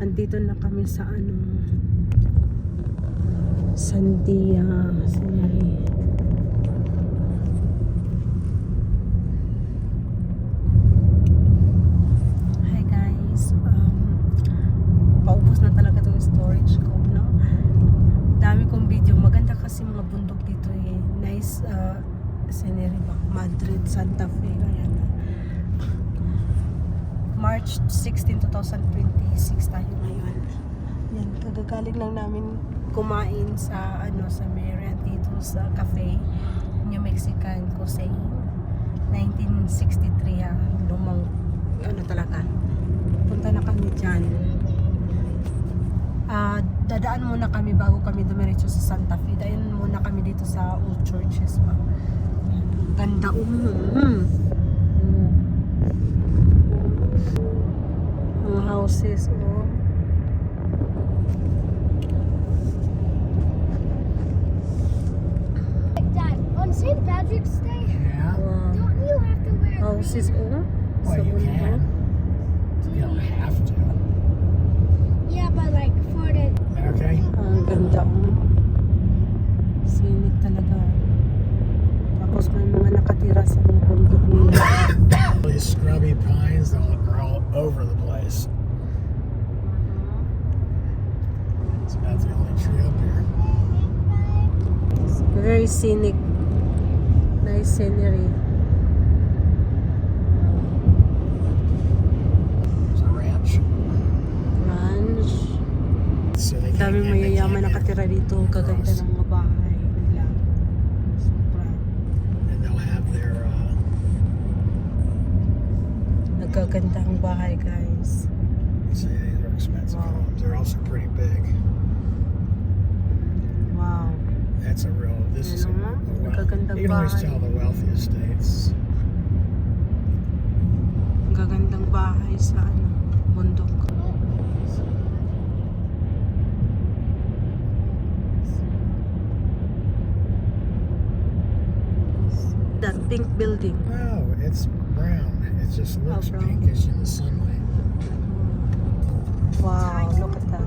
Andito na kami sa Sandia Scenery. Hi guys, paubos na talaga itong storage ko, no? Dami kong video, maganda kasi mga bundok dito eh. Nice scenery ba? Madrid, Santa Fe, ayan. March 16, 2026 tayo ngayon. Yan, kagagaling lang namin kumain sa sa Marriott dito sa cafe, New Mexican Cuisine. 1963 lumang talaga. Punta na kami dyan. Dadaan muna kami bago kami dumiretso sa Santa Fe. Dahil muna kami dito sa Old Churches ba. Ganda mga houses Dad, on St. Patrick's Day, Yeah. don't you have to wear houses green? Well, you can. You don't have to. Yeah, but like for the Okay. Ang ganda scenic talaga. Tapos may mga nakatira sa mga bundok nila. These scrubby pines that are all over the place. It's about the only tree up here. Very scenic. Nice scenery. There's a ranch. Ranch. So they can't Daming get- they mayayaman can't get nakatira dito. Gaganda across. ng mga bahay nila. Sobra. And they'll have their Nagagandang bahay, guys. see, these are expensive Wow. homes. They're also pretty big. Wow. That's a real. This is a, Ano nga? Nagagandang you can always bahay. tell the wealthiest states. Ang gagandang bahay sa bundok. That pink building. No, it's brown. It just looks brown. pinkish in the sunlight. Wow, look at that.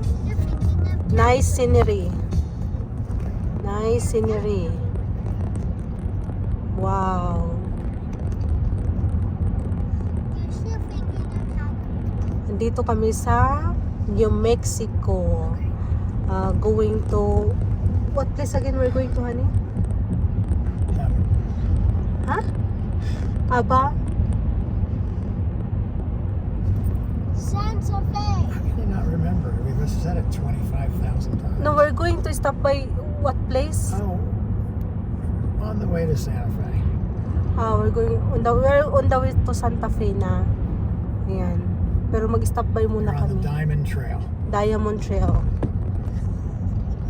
Nice scenery. Nice scenery. Wow. you're still thinking of how Nandito kami sa New Mexico. Going to... What place again we're going to, honey? Huh? Aba? Santa Fe. How can you not remember? We've said it 25,000 times. No, we're going to stop by what place? Oh, on the way to Santa Fe. We're on the way to Santa Fe na. Ayan. Pero mag-stop by We're muna on the kami. Diamond Trail. Diamond Trail.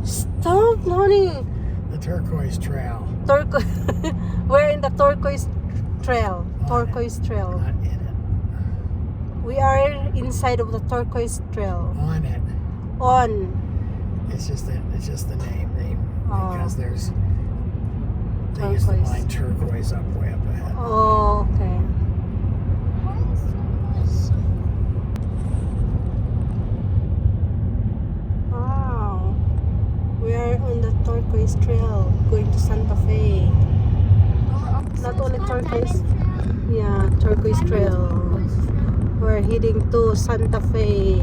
Stop, honey! The Turquoise Trail. We're in the Turquoise Trail. Turquoise Trail. Not in it. We are inside of the Turquoise Trail. On it. On. It's just the name Oh. because they use the Turquoise. line turquoise up way up ahead. Oh, okay. Why is there so Wow. We are on the Turquoise Trail going to Santa Fe. Not only turquoise. Yeah, Turquoise Trail. We're heading to Santa Fe.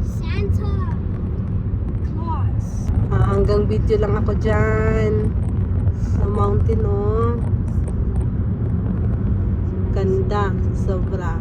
Santa Claus. Hanggang video lang ako dyan. Sa mountain, oh. Ganda. Sobra.